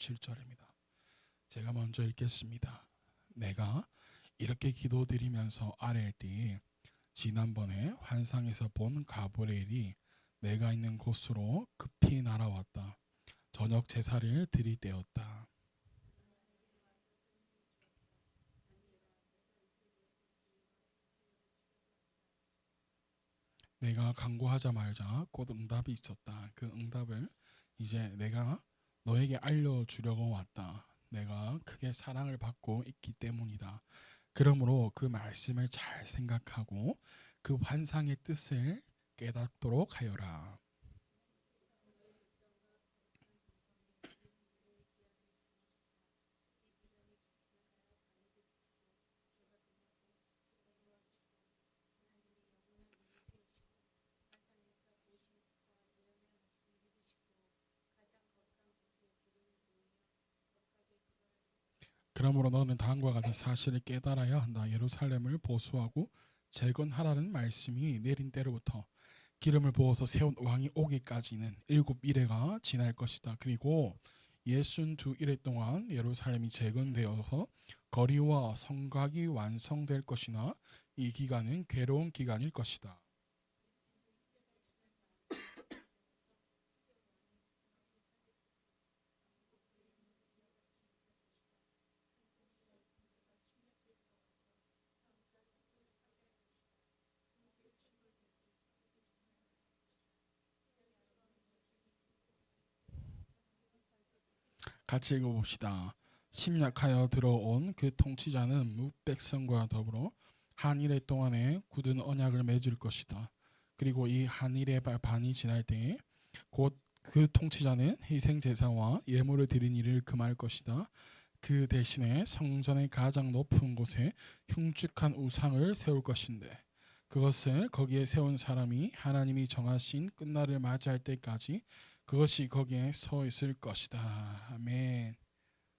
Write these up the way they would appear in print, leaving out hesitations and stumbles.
17절입니다. 제가 먼저 읽겠습니다. 내가 이렇게 기도드리면서 아랠 때에 지난번에 환상에서 본 가브리엘이 내가 있는 곳으로 급히 날아왔다. 저녁 제사를 드릴 때였다. 내가 간구하자마자 곧 응답이 있었다. 그 응답을 이제 내가 너에게 알려주려고 왔다. 내가 크게 사랑을 받고 있기 때문이다. 그러므로 그 말씀을 잘 생각하고 그 환상의 뜻을 깨닫도록 하여라. 그러므로 너는 다음과 같은 사실을 깨달아야 한다. 예루살렘을 보수하고 재건하라는 말씀이 내린 때로부터 기름을 부어서 세운 왕이 오기까지는 7일회가 지날 것이다. 그리고 62일회 동안 예루살렘이 재건되어서 거리와 성곽이 완성될 것이나 이 기간은 괴로운 기간일 것이다. 같이 읽어봅시다. 침략하여 들어온 그 통치자는 뭇백성과 더불어 한일의 동안에 굳은 언약을 맺을 것이다. 그리고 이 한일의 반이 지날 때에 곧 그 통치자는 희생 제사와 예물을 드린 일을 금할 것이다. 그 대신에 성전의 가장 높은 곳에 흉측한 우상을 세울 것인데 그것을 거기에 세운 사람이 하나님이 정하신 끝날을 맞이할 때까지 그것이 거기에 서 있을 것이다. 아멘.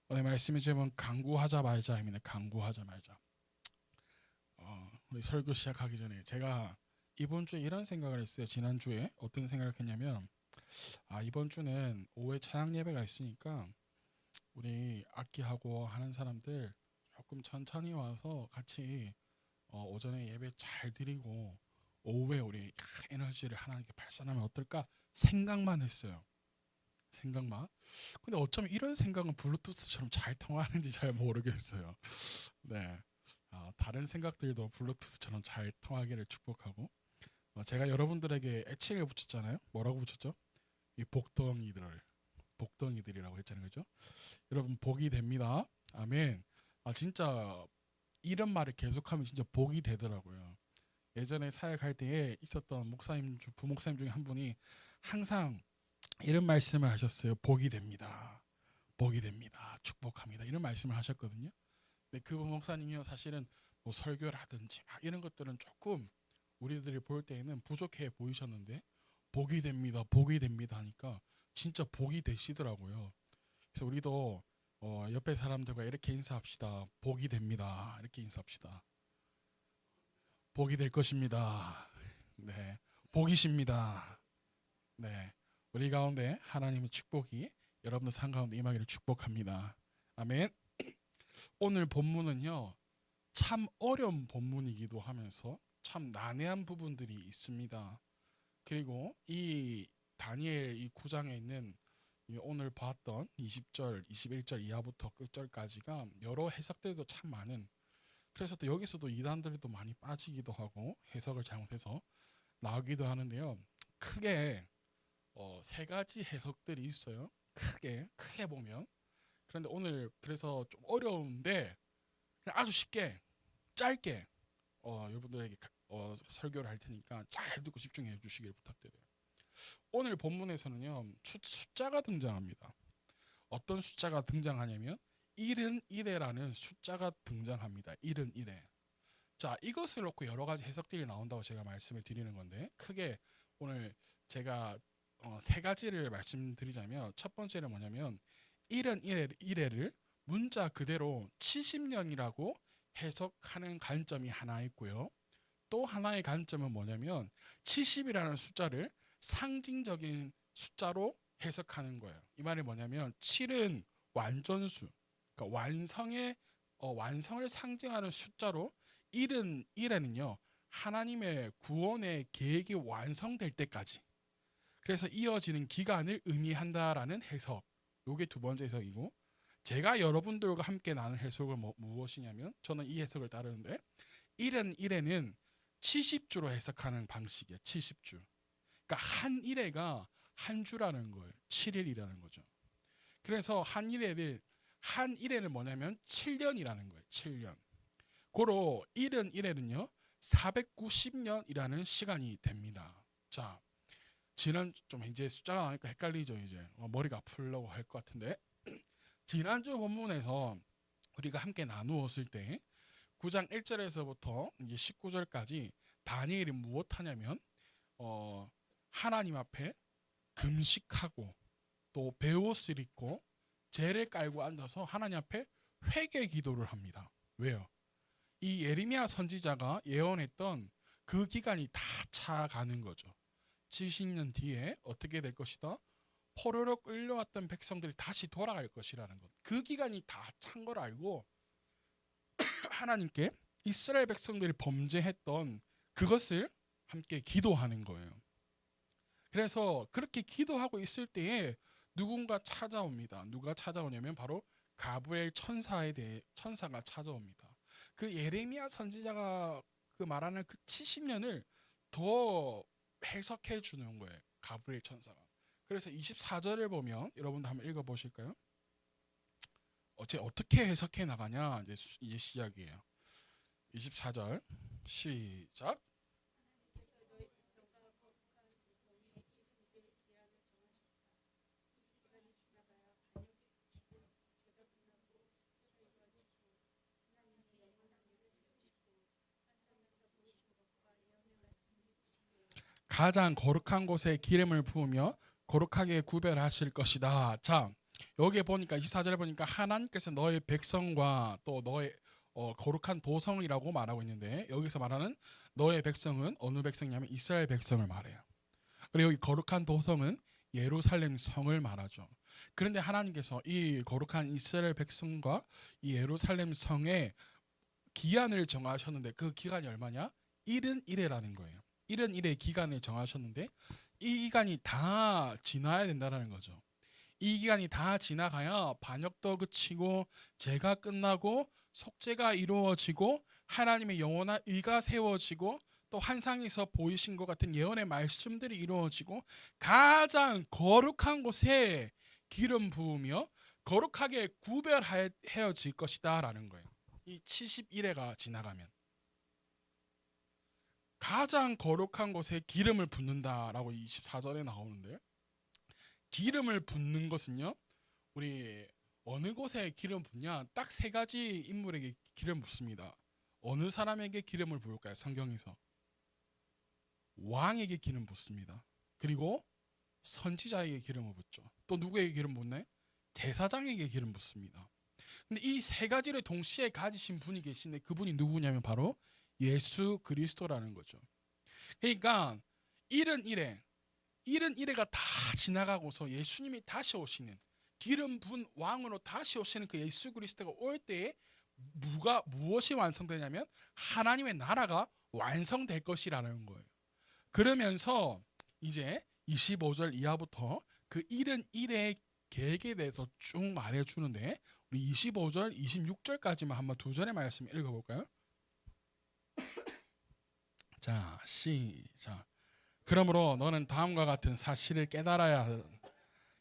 오늘 말씀의 제목은 간구하자 말자입니다. 간구하자 말자. 우리 설교 시작하기 전에 제가 이번 주에 이런 생각을 했어요. 지난주에 어떤 생각을 했냐면 이번 주는 오후에 찬양 예배가 있으니까 우리 악기하고 하는 사람들 조금 천천히 와서 같이 오전에 예배 잘 드리고 오후에 우리 에너지를 하나님께 발산하면 어떨까 생각만 했어요. 생각만. 근데 어쩌면 이런 생각은 블루투스처럼 잘 통하는지 잘 모르겠어요. 네. 다른 생각들도 블루투스처럼 잘 통하기를 축복하고 제가 여러분들에게 애칭을 붙였잖아요. 뭐라고 붙였죠? 이 복덩이들이라고 했잖아요. 그죠? 여러분 복이 됩니다. 아멘. 진짜 이런 말을 계속하면 진짜 복이 되더라고요. 예전에 사역할 때에 있었던 목사님, 부목사님 중에 한 분이 항상 이런 말씀을 하셨어요. 복이 됩니다. 복이 됩니다. 축복합니다. 이런 말씀을 하셨거든요. 근데 그 목사님이요 사실은 뭐 설교라든지 이런 것들은 조금 우리들이 볼 때에는 부족해 보이셨는데 복이 됩니다. 복이 됩니다 하니까 진짜 복이 되시더라고요. 그래서 우리도 옆에 사람들과 이렇게 인사합시다. 복이 됩니다. 이렇게 인사합시다. 복이 될 것입니다. 네, 복이십니다. 네, 우리 가운데 하나님의 축복이 여러분들 삶 가운데 임하기를 축복합니다. 아멘. 오늘 본문은요 참 어려운 본문이기도 하면서 참 난해한 부분들이 있습니다. 그리고 이 다니엘 이 9장에 있는 오늘 봤던 20절, 21절 이하부터 끝절까지가 여러 해석들도 참 많은, 그래서 또 여기서도 이단들도 많이 빠지기도 하고 해석을 잘못해서 나오기도 하는데요. 크게 세 가지 해석들이 있어요. 크게 보면. 그런데 오늘 그래서 좀 어려운데 그냥 아주 쉽게 짧게 여러분들에게 설교를 할 테니까 잘 듣고 집중해 주시길 부탁드려요. 오늘 본문에서는요 숫자가 등장합니다. 어떤 숫자가 등장하냐면 71회라는 숫자가 등장합니다. 71회. 자, 이것을 놓고 여러 가지 해석들이 나온다고 제가 말씀을 드리는 건데 크게 오늘 제가 세 가지를 말씀드리자면 첫 번째는 뭐냐면 71회를 문자 그대로 70년이라고 해석하는 관점이 하나 있고요. 또 하나의 관점은 뭐냐면 70이라는 숫자를 상징적인 숫자로 해석하는 거예요. 이 말이 뭐냐면 7은 완전수, 그러니까 완성을 상징하는 숫자로 1에는요 하나님의 구원의 계획이 완성될 때까지, 그래서 이어지는 기간을 의미한다라는 해석. 요게 두 번째 해석이고, 제가 여러분들과 함께 나눈 해석은 무엇이냐면, 저는 이 해석을 따르는데 1에는 70주로 해석하는 방식이에요. 70주. 그러니까 한 일회가 한 주라는 거예요. 7일이라는 거죠. 그래서 한 일회는 뭐냐면 7년이라는 거예요. 7년. 고로 1은요 490년이라는 시간이 됩니다. 자, 지난 좀 이제 숫자가 나니까 헷갈리죠. 이제 머리가 아프려고 할 것 같은데, 지난주 본문에서 우리가 함께 나누었을 때 9장 1절에서부터 이제 19절까지 다니엘이 무엇하냐면 하나님 앞에 금식하고 또 베옷을 입고 제를 깔고 앉아서 하나님 앞에 회개 기도를 합니다. 왜요? 이 예레미야 선지자가 예언했던 그 기간이 다 차가는 거죠. 70년 뒤에 어떻게 될 것이다? 포로로 끌려왔던 백성들이 다시 돌아갈 것이라는 것. 그 기간이 다 찬 걸 알고 하나님께 이스라엘 백성들이 범죄했던 그것을 함께 기도하는 거예요. 그래서 그렇게 기도하고 있을 때에 누군가 찾아옵니다. 누가 찾아오냐면 바로 가브리엘 천사가 찾아옵니다. 그 예레미야 선지자가 그 말하는 그 70년을 더 해석해 주는 거예요. 가브리엘 천사가. 그래서 24절을 보면 여러분도 한번 읽어 보실까요? 어떻게 해석해 나가냐, 이제 시작이에요. 24절 시작. 가장 거룩한 곳에 기름을 부으며 거룩하게 구별하실 것이다. 자, 여기에 보니까 24절에 보니까 하나님께서 너의 백성과 또 너의 거룩한 도성이라고 말하고 있는데, 여기서 말하는 너의 백성은 어느 백성이냐면 이스라엘 백성을 말해요. 그리고 여기 거룩한 도성은 예루살렘 성을 말하죠. 그런데 하나님께서 이 거룩한 이스라엘 백성과 이 예루살렘 성의 기한을 정하셨는데, 그 기간이 얼마냐? 1은1회라는 거예요. 1은1회 기간을 정하셨는데 이 기간이 다 지나야 된다는 거죠. 이 기간이 다 지나가야 반역도 그치고 죄가 끝나고 속죄가 이루어지고 하나님의 영원한 의가 세워지고 또 환상에서 보이신 것 같은 예언의 말씀들이 이루어지고 가장 거룩한 곳에 기름 부으며 거룩하게 구별하여질 것이다 라는 거예요. 이 71회가 지나가면 가장 거룩한 곳에 기름을 붓는다라고 24절에 나오는데, 기름을 붓는 것은요, 우리 어느 곳에 기름 붓냐, 딱 세 가지 인물에게 기름 붓습니다. 어느 사람에게 기름을 부을까요? 성경에서 왕에게 기름 붓습니다. 그리고 선지자에게 기름을 붓죠. 또 누구에게 기름 붓나요? 제사장에게 기름 붓습니다. 근데 이 세 가지를 동시에 가지신 분이 계신데 그분이 누구냐면 바로 예수 그리스도라는 거죠. 그러니까 1은1회가 다 지나가고서 예수님이 다시 오시는, 기름 분 왕으로 다시 오시는 그 예수 그리스도가 올 때에 무엇이 완성되냐면 하나님의 나라가 완성될 것이라는 거예요. 그러면서 이제 25절 이하부터 그 1은1회의 계획에 대해서 쭉 말해주는데, 우리 25절, 26절까지만 한번 두 절의 말씀 읽어볼까요? 자, 시작. 그러므로 너는 다음과 같은 사실을 깨달아야 하는,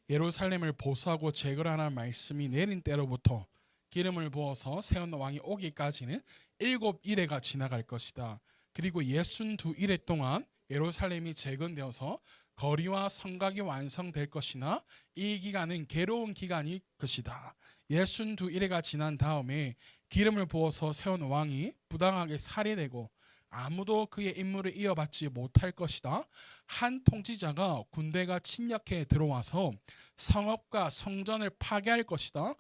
예루살렘을 보수하고 재건하라는 말씀이 내린 때로부터 기름을 부어서 세운 왕이 오기까지는 7일회가 지나갈 것이다. 그리고 62일회 동안 예루살렘이 재건되어서 거리와 성곽이 완성될 것이나 이 기간은 괴로운 기간일 것이다. 62일회가 지난 다음에 기름을 부어서 세운 왕이 부당하게 살해되고 아무도 그의 임무를 이어받지 못할 것이다. 한 통치자가 군대가 침략해 들어와서 성읍과 성전을 파괴할 것이다.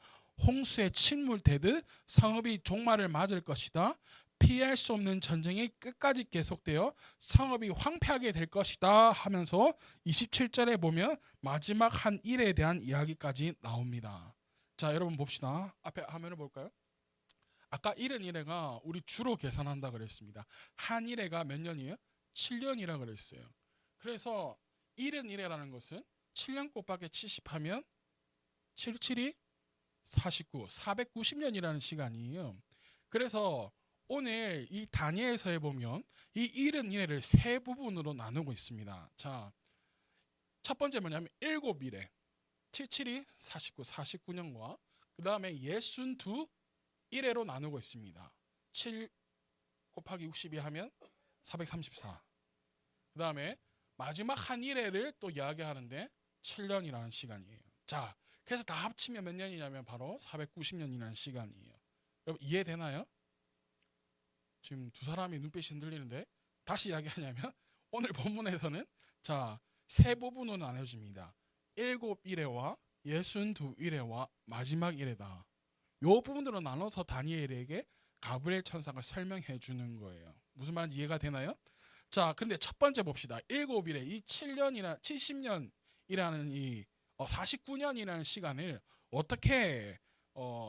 홍수에 침몰되듯 성읍이 종말을 맞을 것이다. 피할 수 없는 전쟁이 끝까지 계속되어 성읍이 황폐하게 될 것이다 하면서 27절에 보면 마지막 한 일에 대한 이야기까지 나옵니다. 자, 여러분 봅시다. 앞에 화면을 볼까요? 아까 1은 우리 주로 계산한다 그랬습니다. 한 일회가 몇 년이에요? 7년이라 그랬어요. 그래서 1은 것은 7년 곱하기 70 하면 77이 49, 490년이라는 시간이에요. 그래서 오늘 이 다니엘서에 보면 이 1을 세 부분으로 나누고 있습니다. 자, 첫 번째 뭐냐면 7일에 77이 49, 49년과 그 다음에 62 1회로 나누고 있습니다. 7 곱하기 62 하면 434. 그 다음에 마지막 한 1회를 또 이야기하는데 7년이라는 시간이에요. 자, 그래서 다 합치면 몇 년이냐면 바로 490년이라는 시간이에요. 여러분 이해되나요? 지금 두 사람이 눈빛이 흔들리는데 다시 이야기하냐면 오늘 본문에서는 자, 세 부분으로 나눠집니다. 7일회와 62일회와 마지막 1회다. 요 부분으로 나눠서 다니엘에게 가브리엘 천사가 설명해 주는 거예요. 무슨 말인지 이해가 되나요? 자, 근데 첫 번째 봅시다. 7일에 이 7년이나 70년이라는 이 49년이라는 시간을 어떻게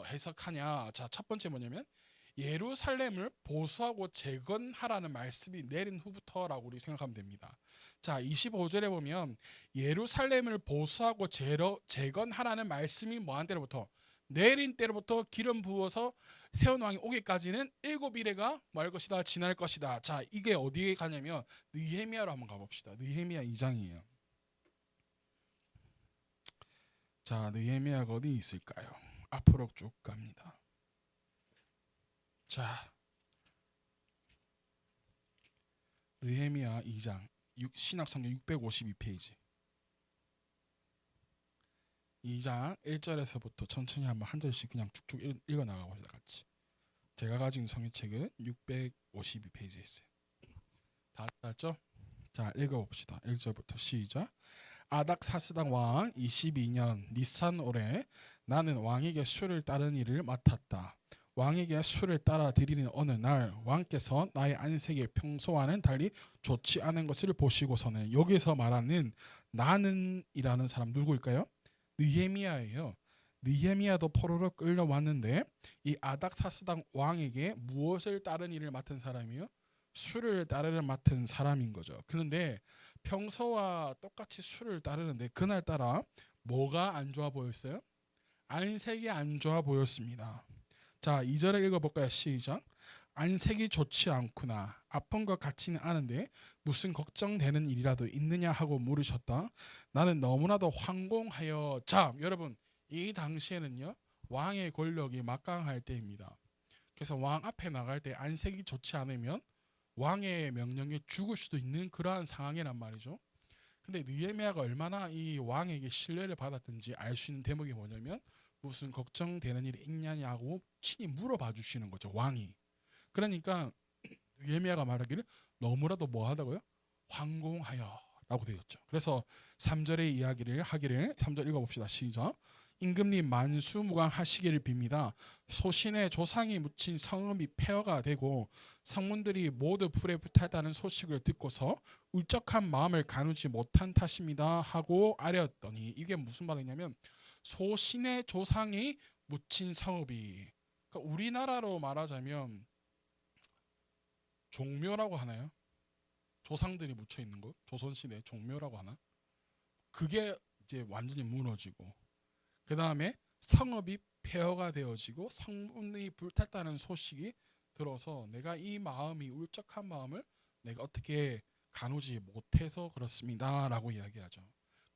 해석하냐? 자, 첫 번째 뭐냐면 예루살렘을 보수하고 재건하라는 말씀이 내린 후부터라고 우리 생각하면 됩니다. 자, 25절에 보면 예루살렘을 보수하고 재건하라는 말씀이 뭐한 때로부터 내린 때로부터 기름 부어서 세운 왕이 오기까지는 7일회가 뭐 할 것이다? 지날 것이다. 자, 이게 어디에 가냐면 느헤미야로 한번 가봅시다. 느헤미야 2장이에요. 자, 느헤미야가 어디 있을까요? 앞으로 쭉 갑니다. 자, 느헤미야 2장 신약성경 652페이지 2장 1절에서부터 천천히 한번 한 절씩 그냥 쭉쭉 읽어 나가봅시다. 같이. 제가 가진 성경책은 652페이지에 있어요. 다 봤죠? 자, 읽어봅시다. 1절부터 시작. 아닥사스당 왕 22년 니산 올해 나는 왕에게 수를 따르는 일을 맡았다. 왕에게 수를 따라 드리는 어느 날 왕께서 나의 안색이 평소와는 달리 좋지 않은 것을 보시고서는 여기서 말하는 나는이라는 사람 누구일까요? 느헤미야예요. 느헤미야도 포로로 끌려왔는데 이 아닥사스당 왕에게 무엇을 따르는 일을 맡은 사람이요? 수를 따르는 맡은 사람인 거죠. 그런데 평소와 똑같이 수를 따르는데 그날따라 뭐가 안 좋아 보였어요? 안색이 안 좋아 보였습니다. 자, 2절을 읽어볼까요? 시작. 안색이 좋지 않구나. 아픈 것 같지는 않은데 무슨 걱정되는 일이라도 있느냐 하고 물으셨다. 나는 너무나도 황공하여. 자, 여러분 이 당시에는요 왕의 권력이 막강할 때입니다. 그래서 왕 앞에 나갈 때 안색이 좋지 않으면 왕의 명령에 죽을 수도 있는 그러한 상황이란 말이죠. 근데 느헤미야가 얼마나 이 왕에게 신뢰를 받았든지 알 수 있는 대목이 뭐냐면 무슨 걱정되는 일이 있냐고 친히 물어봐 주시는 거죠, 왕이. 그러니까 느헤미야가 말하기를 너무나도 뭐하다고요? 황공하여 라고 되었죠. 그래서 3절의 이야기를 하기를 3절 읽어봅시다. 시작. 임금님 만수무강하시기를 빕니다. 소신의 조상이 묻힌 성읍이 폐허가 되고 성문들이 모두 불에 붙었다는 소식을 듣고서 울적한 마음을 가누지 못한 탓입니다 하고 아뢰었더니 이게 무슨 말이냐면 소신의 조상이 묻힌 성읍이, 그러니까 우리나라로 말하자면 종묘라고 하나요? 조상들이 묻혀 있는 것, 조선시대 종묘라고 하나? 그게 이제 완전히 무너지고 그 다음에 성읍이 폐허가 되어지고 성문이 불탔다는 소식이 들어서 내가 이 마음이 울적한 마음을 내가 어떻게 가누지 못해서 그렇습니다 라고 이야기하죠.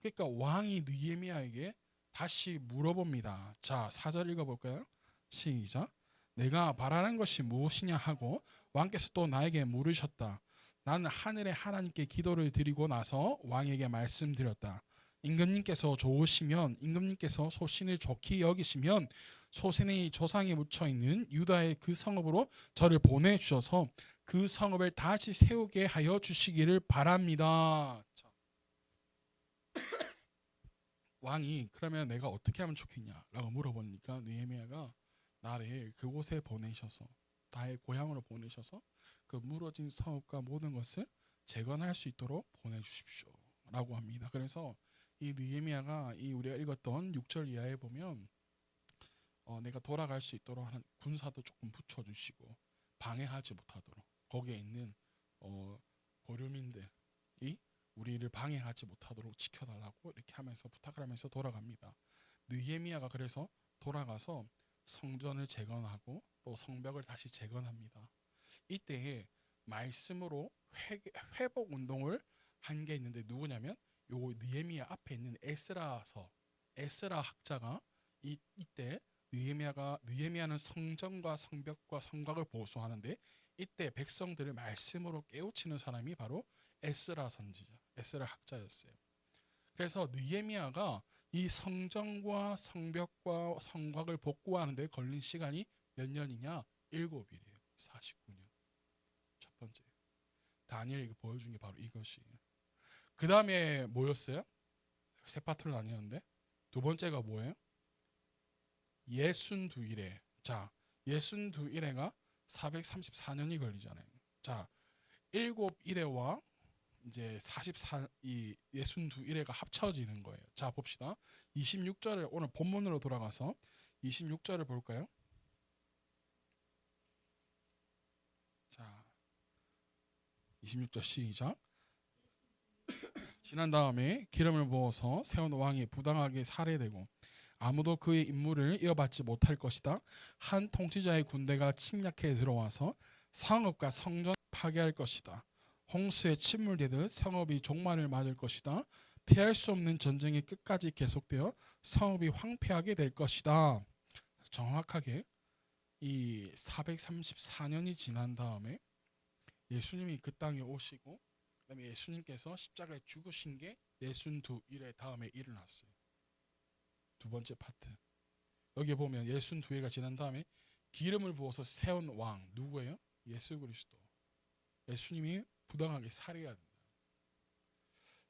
그러니까 왕이 느헤미야에게 다시 물어봅니다. 자, 4절 읽어볼까요? 시작. 내가 바라는 것이 무엇이냐 하고 왕께서 또 나에게 물으셨다. 나는 하늘의 하나님께 기도를 드리고 나서 왕에게 말씀드렸다. 임금님께서 좋으시면, 임금님께서 소신을 좋게 여기시면 소신의 조상이 묻혀있는 유다의 그 성읍으로 저를 보내주셔서 그 성읍을 다시 세우게 하여 주시기를 바랍니다. 자. 왕이 그러면 내가 어떻게 하면 좋겠냐라고 물어보니까 느헤미야가 나를 그곳에 보내셔서 나의 고향으로 보내셔서 그 무너진 성읍과 모든 것을 재건할 수 있도록 보내주십시오 라고 합니다. 그래서 이 느헤미야가 이 우리가 읽었던 6절 이하에 보면 내가 돌아갈 수 있도록 하는 군사도 조금 붙여주시고 방해하지 못하도록 거기에 있는 고려민들이 우리를 방해하지 못하도록 지켜달라고 이렇게 하면서 부탁을 하면서 돌아갑니다. 느헤미야가 그래서 돌아가서 성전을 재건하고 또 성벽을 다시 재건합니다. 이때에 말씀으로 회복 운동을 한 게 있는데 누구냐면 요 느헤미야 앞에 있는 에스라 학자가 이때 느헤미야는 성전과 성벽과 성곽을 보수하는데 이때 백성들을 말씀으로 깨우치는 사람이 바로 에스라 선지자, 에스라 학자였어요. 그래서 느헤미야가 이 성전과 성벽과 성곽을 복구하는데 걸린 시간이 몇 년이냐? 7일이에요. 49년. 첫 번째. 다니엘이 보여준 게 바로 이것이에요. 그 다음에 뭐였어요? 세 파트로 나뉘었는데 두 번째가 뭐예요? 62일에. 자, 62일에가 434년이 걸리잖아요. 자, 7일에와 이제 62일에가 합쳐지는 거예요. 자, 봅시다. 26절에 오늘 본문으로 돌아가서 26절을 볼까요? 자, 26절 시작. 지난 다음에 기름을 부어서 세운 왕이 부당하게 살해되고 아무도 그의 임무를 이어받지 못할 것이다. 한 통치자의 군대가 침략해 들어와서 성읍과 성전을 파괴할 것이다. 홍수에 침몰되듯 성읍이 종말을 맞을 것이다. 피할 수 없는 전쟁이 끝까지 계속되어 성읍이 황폐하게 될 것이다. 정확하게 이 434년이 지난 다음에 예수님이 그 땅에 오시고 그다음에 예수님께서 십자가에 죽으신 게 62일의 다음에 일어났어요. 두 번째 파트. 여기 보면 62일가 지난 다음에 기름을 부어서 세운 왕 누구예요? 예수 그리스도. 예수님이 부당하게 살해해야 된다.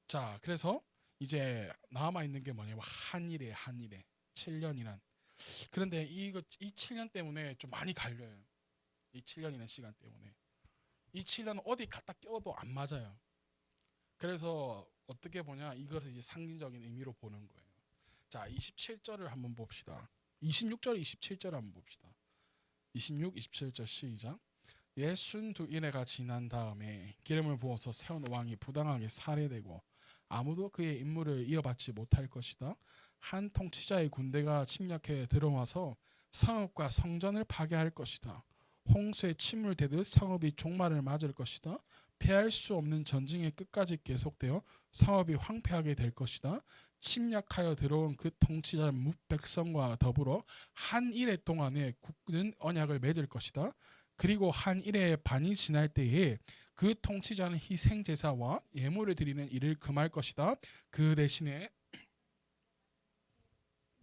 자, 그래서 이제 남아 있는 게 뭐냐면 한일에 7년이란. 그런데 이 7년 때문에 좀 많이 갈려요. 이 7년이라는 시간 때문에. 이 7년은 어디 갖다 껴도 안 맞아요. 그래서 어떻게 보냐 이것을 이제 상징적인 의미로 보는 거예요. 자, 27절을 한번 봅시다. 26절, 27절 한번 봅시다. 26, 27절 시작. 62일에가 지난 다음에 기름을 부어서 세운 왕이 부당하게 살해되고 아무도 그의 임무를 이어받지 못할 것이다. 한 통치자의 군대가 침략해 들어와서 성읍과 성전을 파괴할 것이다. 홍수에 침몰되듯 성읍이 종말을 맞을 것이다. 피할 수 없는 전쟁이 끝까지 계속되어 성읍이 황폐하게 될 것이다. 침략하여 들어온 그 통치자 백성과 더불어 한 일해 동안에 굳은 언약을 맺을 것이다. 그리고 한 일해 반이 지날 때에 그 통치자는 희생 제사와 예물을 드리는 일을 금할 것이다. 그 대신에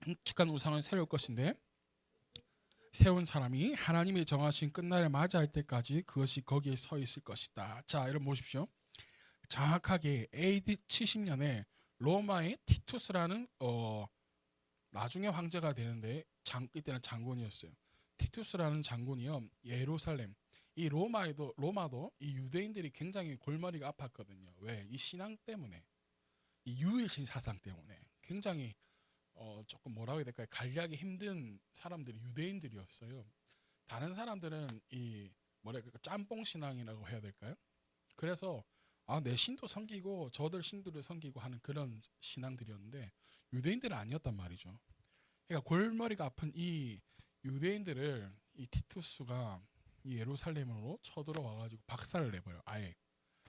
묵직한 우상을 세울 것인데 세운 사람이 하나님이 정하신 끝날을 맞이할 때까지 그것이 거기에 서 있을 것이다. 자, 여러분 보십시오. 정확하게 AD 70년에 로마의 티투스라는 나중에 황제가 되는데 이때는 장군이었어요. 티투스라는 장군이요. 예루살렘. 이 로마도 이 유대인들이 굉장히 골머리가 아팠거든요. 왜? 이 신앙 때문에. 이 유일신 사상 때문에 굉장히 조금 뭐라고 해야 될까요? 관리하기 힘든 사람들이 유대인들이었어요. 다른 사람들은 이 뭐랄까 짬뽕 신앙이라고 해야 될까요? 그래서 내 신도 섬기고 저들 신도를 섬기고 하는 그런 신앙들이었는데 유대인들은 아니었단 말이죠. 그러니까 골머리가 아픈 이 유대인들을 이 티투스가 이 예루살렘으로 쳐들어와 가지고 박살을 내버려요. 아예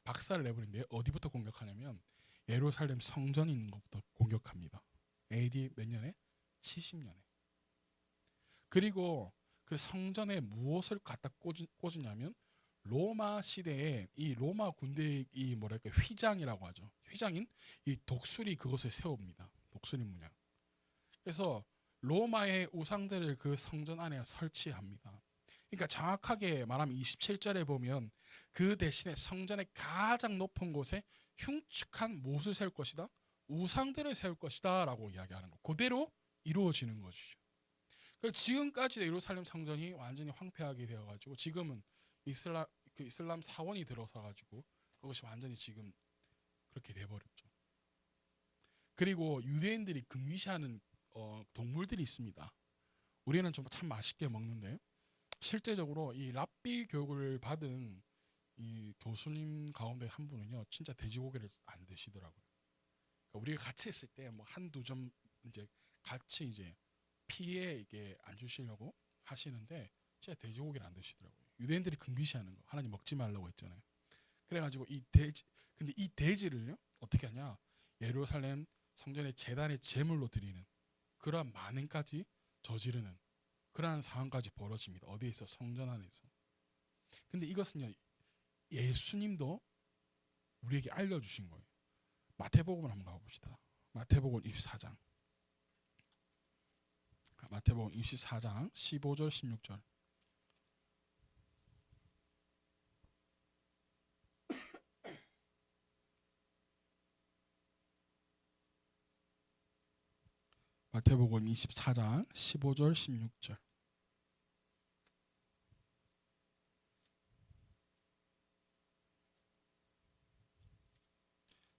박살을 내버리는데 어디부터 공격하냐면 예루살렘 성전 있는 것부터 공격합니다. AD 몇 년에? 70년에. 그리고 그 성전에 무엇을 갖다 꽂으냐면 로마 시대에 이 로마 군대의 이 뭐랄까 휘장이라고 하죠. 휘장인 이 독수리 그것을 세웁니다. 독수리 문양. 그래서 로마의 우상들을 그 성전 안에 설치합니다. 그러니까 정확하게 말하면 27절에 보면 그 대신에 성전의 가장 높은 곳에 흉측한 못을 세울 것이다. 우상들을 세울 것이다 라고 이야기하는 거. 그대로 이루어지는 것이죠. 그러니까 지금까지도 예루살렘 성전이 완전히 황폐하게 되어가지고 지금은 이슬람 사원이 들어서 가지고 그것이 완전히 지금 그렇게 돼버렸죠. 그리고 유대인들이 금기시하는 동물들이 있습니다. 우리는 좀 참 맛있게 먹는데 실제적으로 이 랍비 교육을 받은 이 교수님 가운데 한 분은요 진짜 돼지고기를 안 드시더라고요. 그러니까 우리가 같이 있을 때 뭐 한두 점 이제 같이 이제 피해 이게 안 주시려고 하시는데 진짜 돼지고기를 안 드시더라고요. 유대인들이 금기시하는 거 하나님 먹지 말라고 했잖아요. 그래가지고 이 돼지 근데 이 돼지를요 어떻게 하냐 예루살렘 성전의 제단의 제물로 드리는 그러한 만행까지 저지르는 그러한 상황까지 벌어집니다. 어디에서 성전 안에서. 근데 이것은요 예수님도 우리에게 알려주신 거예요. 마태복음을 한번 가봅시다. 마태복음 24장. 마태복음 24장 15절 16절. 마태복음 24장 15절 16절.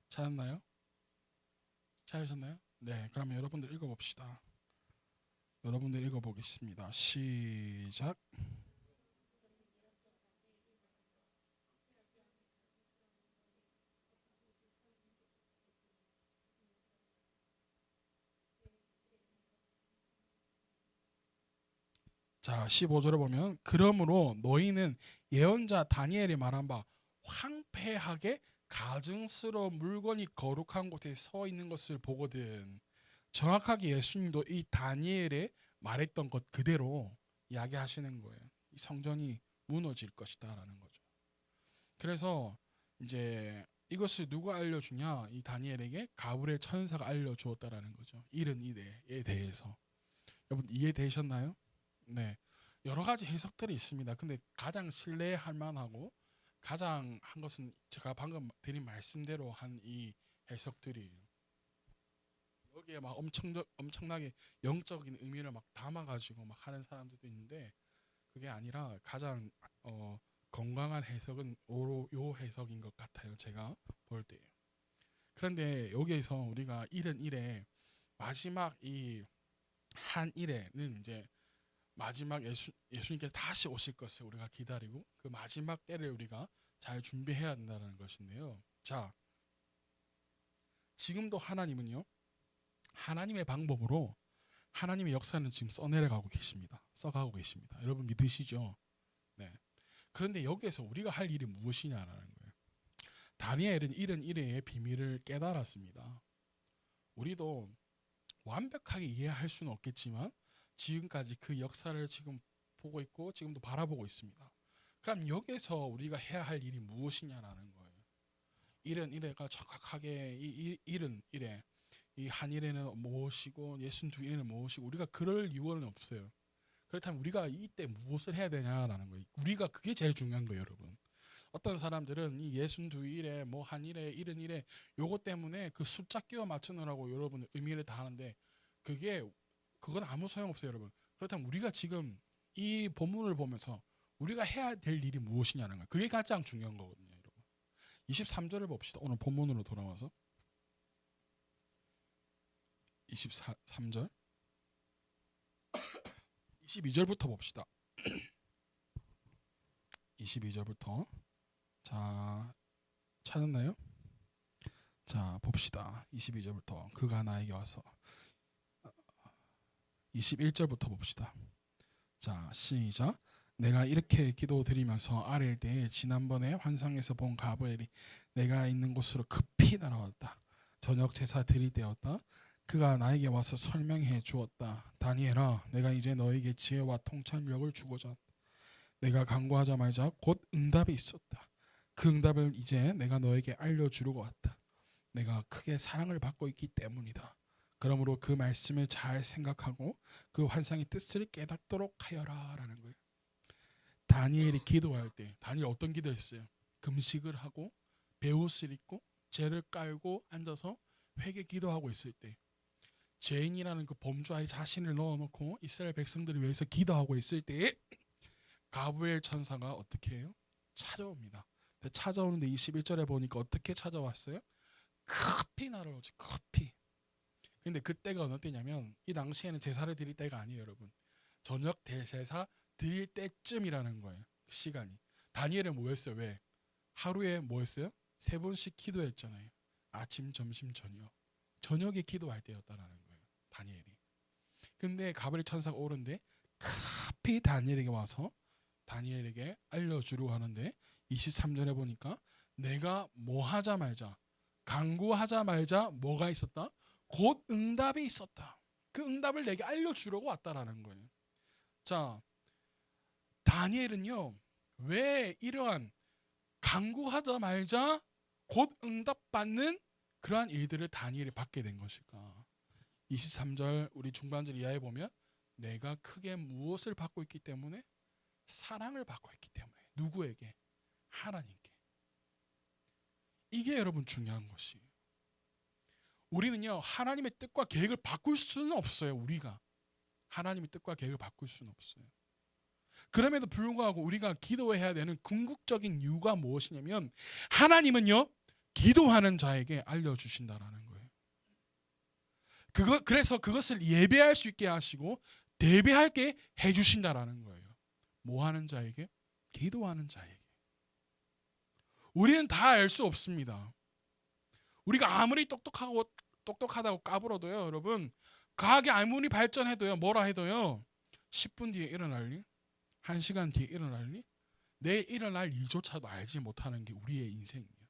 찾았나요? 찾으셨나요? 네, 그러면 여러분들 읽어봅시다. 여러분들 읽어보겠습니다. 시작. 자, 15절에 보면 그러므로 너희는 예언자 다니엘이 말한 바 황폐하게 가증스러운 물건이 거룩한 곳에 서 있는 것을 보거든. 정확하게 예수님도 이 다니엘에 말했던 것 그대로 이야기하시는 거예요. 이 성전이 무너질 것이다라는 거죠. 그래서 이제 이것을 누가 알려주냐? 이 다니엘에게 가브리엘 천사가 알려주었다라는 거죠. 이런 일에 대해서. 여러분 이해되셨나요? 네. 여러 가지 해석들이 있습니다. 근데 가장 신뢰할 만하고 가장 한 것은 제가 방금 드린 말씀대로 한 이 해석들이에요. 여기에 막 엄청나게 영적인 의미를 막 담아가지고 막 하는 사람들도 있는데 그게 아니라 가장 건강한 해석은 요 해석인 것 같아요. 제가 볼 때요. 그런데 여기에서 우리가 이런 일에 마지막 이 한 일에는 이제 마지막 예수님께서 다시 오실 것을 우리가 기다리고 그 마지막 때를 우리가 잘 준비해야 된다는 것인데요. 자, 지금도 하나님은요. 하나님의 방법으로 하나님의 역사는 지금 써내려가고 계십니다. 써가고 계십니다. 여러분 믿으시죠? 네. 그런데 여기에서 우리가 할 일이 무엇이냐라는 거예요. 다니엘은 이런 일의 비밀을 깨달았습니다. 우리도 완벽하게 이해할 수는 없겠지만 지금까지 그 역사를 지금 보고 있고 지금도 바라보고 있습니다. 그럼 여기서 우리가 해야 할 일이 무엇이냐라는 거예요. 이런 일에가 정확하게 이런 일에 이 한 일에는 무엇이고 예순 두 일에는 무엇이고 우리가 그럴 이유는 없어요. 그렇다면 우리가 이때 무엇을 해야 되냐라는 거예요. 우리가 그게 제일 중요한 거예요, 여러분. 어떤 사람들은 이 예순 두 일에 뭐 한 일에 이런 일에 요거 때문에 그 숫자 끼워 맞추느라고 여러분 의미를 다 하는데 그건 아무 소용 없어요, 여러분. 그렇다면 우리가 지금 이 본문을 보면서 우리가 해야 될 일이 무엇이냐는 거예요. 그게 가장 중요한 거거든요, 여러분. 23절을 봅시다. 오늘 본문으로 돌아와서 23절 22절부터 봅시다. 22절부터 자 찾았나요? 자 봅시다. 22절부터 그가 나에게 와서 21절부터 봅시다. 자 시작. 내가 이렇게 기도드리면서 아랠 때에 지난번에 환상에서 본 가브리엘이 내가 있는 곳으로 급히 날아왔다. 저녁 제사 드릴 때였다. 그가 나에게 와서 설명해 주었다. 다니엘아, 내가 이제 너에게 지혜와 통찰력을 주고자 한다. 내가 간구하자마자 곧 응답이 있었다. 그 응답을 이제 내가 너에게 알려주려고 왔다. 내가 크게 사랑을 받고 있기 때문이다. 그러므로 그 말씀을 잘 생각하고 그 환상의 뜻을 깨닫도록 하여라 라는 거예요. 다니엘이 기도할 때 다니엘 어떤 기도했어요? 금식을 하고 베옷을 입고 죄를 깔고 앉아서 회개 기도하고 있을 때 죄인이라는 그 범주아에 자신을 넣어놓고 이스라엘 백성들을 위해서 기도하고 있을 때에 가브리엘 천사가 어떻게 해요? 찾아옵니다. 찾아오는데 21절에 보니까 어떻게 찾아왔어요? 급히 날아오지. 급히. 근데 그때가 어느 때냐면 이 당시에는 제사를 드릴 때가 아니에요, 여러분. 저녁 대제사 드릴 때쯤이라는 거예요. 시간이. 다니엘은 뭐였어요? 왜? 하루에 뭐였어요? 3번씩 기도했잖아요. 아침, 점심, 저녁. 저녁에 기도할 때였다라는 거예요. 다니엘이. 근데 가브리엘 천사가 오는데 급히 다니엘에게 와서 다니엘에게 알려주려고 하는데 23절에 보니까 내가 뭐 하자 말자, 간구하자 말자 뭐가 있었다? 곧 응답이 있었다. 그 응답을 내게 알려주려고 왔다라는 거예요. 자, 다니엘은요, 왜 이러한 간구하자 말자 곧 응답받는 그러한 일들을 다니엘이 받게 된 것일까? 23절 우리 중반절 이하에 보면 내가 크게 무엇을 받고 있기 때문에? 사랑을 받고 있기 때문에. 누구에게? 하나님께. 이게 여러분 중요한 것이에요. 우리는요, 하나님의 뜻과 계획을 바꿀 수는 없어요. 우리가 하나님의 뜻과 계획을 바꿀 수는 없어요. 그럼에도 불구하고 우리가 기도해야 되는 궁극적인 이유가 무엇이냐면 하나님은요, 기도하는 자에게 알려주신다라는 거예요. 그래서 그것을 예배할 수 있게 하시고 대비하게 해주신다라는 거예요. 뭐 하는 자에게? 기도하는 자에게. 우리는 다 알 수 없습니다. 우리가 아무리 똑똑하다고 까불어도요, 여러분, 과학이 아무리 발전해도요, 뭐라 해도요, 10분 뒤에 일어날 일, 1시간 뒤에 일어날 일, 내일 일어날 일조차도 알지 못하는 게 우리의 인생이에요.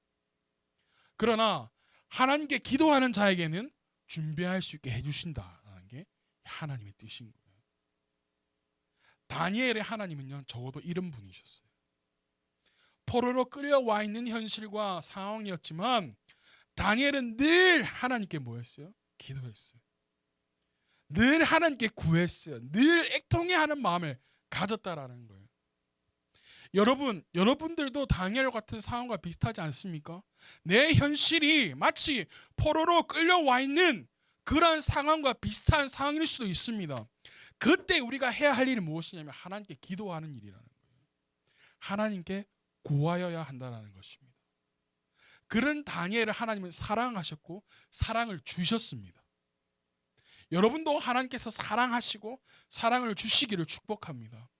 그러나 하나님께 기도하는 자에게는 준비할 수 있게 해주신다는 게 하나님의 뜻인 거예요. 다니엘의 하나님은요, 적어도 이런 분이셨어요. 포로로 끌려와 있는 현실과 상황이었지만 다니엘은 늘 하나님께 뭐 했어요? 기도했어요. 늘 하나님께 구했어요. 늘 애통해하는 마음을 가졌다라는 거예요. 여러분들도 다니엘 같은 상황과 비슷하지 않습니까? 내 현실이 마치 포로로 끌려와 있는 그런 상황과 비슷한 상황일 수도 있습니다. 그때 우리가 해야 할 일이 무엇이냐면 하나님께 기도하는 일이라는 거예요. 하나님께 구하여야 한다는 것입니다. 그런 다니엘을 하나님은 사랑하셨고 사랑을 주셨습니다. 여러분도 하나님께서 사랑하시고 사랑을 주시기를 축복합니다.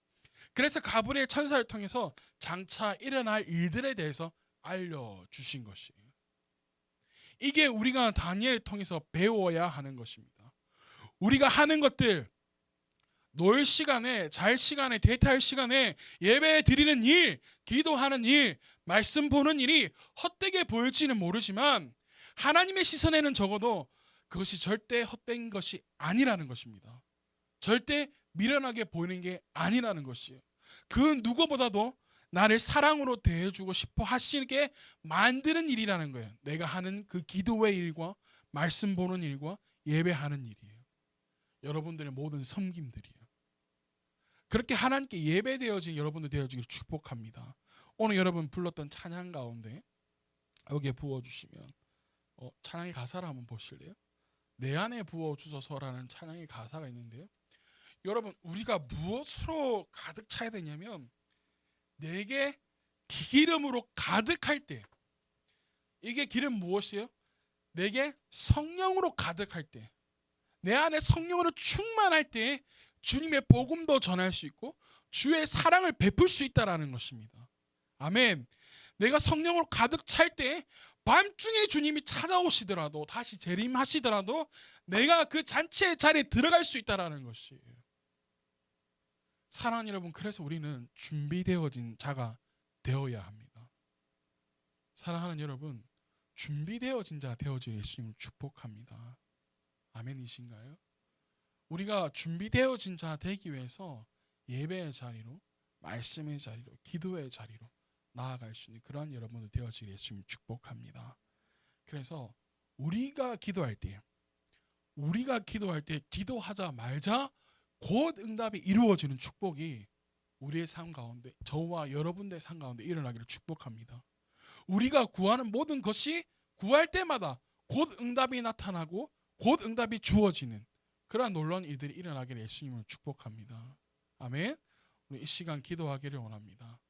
그래서 가브리엘 천사를 통해서 장차 일어날 일들에 대해서 알려주신 것이에요. 이게 우리가 다니엘을 통해서 배워야 하는 것입니다. 우리가 하는 것들, 놀 시간에, 잘 시간에, 데이트할 시간에 예배 드리는 일, 기도하는 일, 말씀 보는 일이 헛되게 보일지는 모르지만 하나님의 시선에는 적어도 그것이 절대 헛된 것이 아니라는 것입니다. 절대 미련하게 보이는 게 아니라는 것이에요. 그 누구보다도 나를 사랑으로 대해주고 싶어 하시게 만드는 일이라는 거예요. 내가 하는 그 기도의 일과 말씀 보는 일과 예배하는 일이에요. 여러분들의 모든 섬김들이에요. 그렇게 하나님께 예배되어진 여러분들 되어지기를 축복합니다. 오늘 여러분 불렀던 찬양 가운데 여기에 부어주시면 찬양의 가사를 한번 보실래요? 내 안에 부어주소서라는 찬양의 가사가 있는데요. 여러분 우리가 무엇으로 가득 차야 되냐면 내게 기름으로 가득할 때, 이게 기름 무엇이에요? 내게 성령으로 가득할 때, 내 안에 성령으로 충만할 때 주님의 복음도 전할 수 있고 주의 사랑을 베풀 수 있다라는 것입니다. 아멘. 내가 성령으로 가득 찰 때 밤중에 주님이 찾아오시더라도 다시 재림하시더라도 내가 그 잔치의 자리에 들어갈 수 있다라는 것이에요. 사랑하는 여러분, 그래서 우리는 준비되어진 자가 되어야 합니다. 사랑하는 여러분, 준비되어진 자 되어진 예수님을 축복합니다. 아멘이신가요? 우리가 준비되어진 자 되기 위해서 예배의 자리로, 말씀의 자리로, 기도의 자리로 나아갈 수 있는 그러한 여러분들 되어질 예수님을 축복합니다. 그래서 우리가 기도할 때 기도하자 말자 곧 응답이 이루어지는 축복이 우리의 삶 가운데, 저와 여러분들의 삶 가운데 일어나기를 축복합니다. 우리가 구하는 모든 것이 구할 때마다 곧 응답이 나타나고 곧 응답이 주어지는 그러한 놀라운 일들이 일어나기를 예수님을 축복합니다. 아멘. 우리 이 시간 기도하기를 원합니다.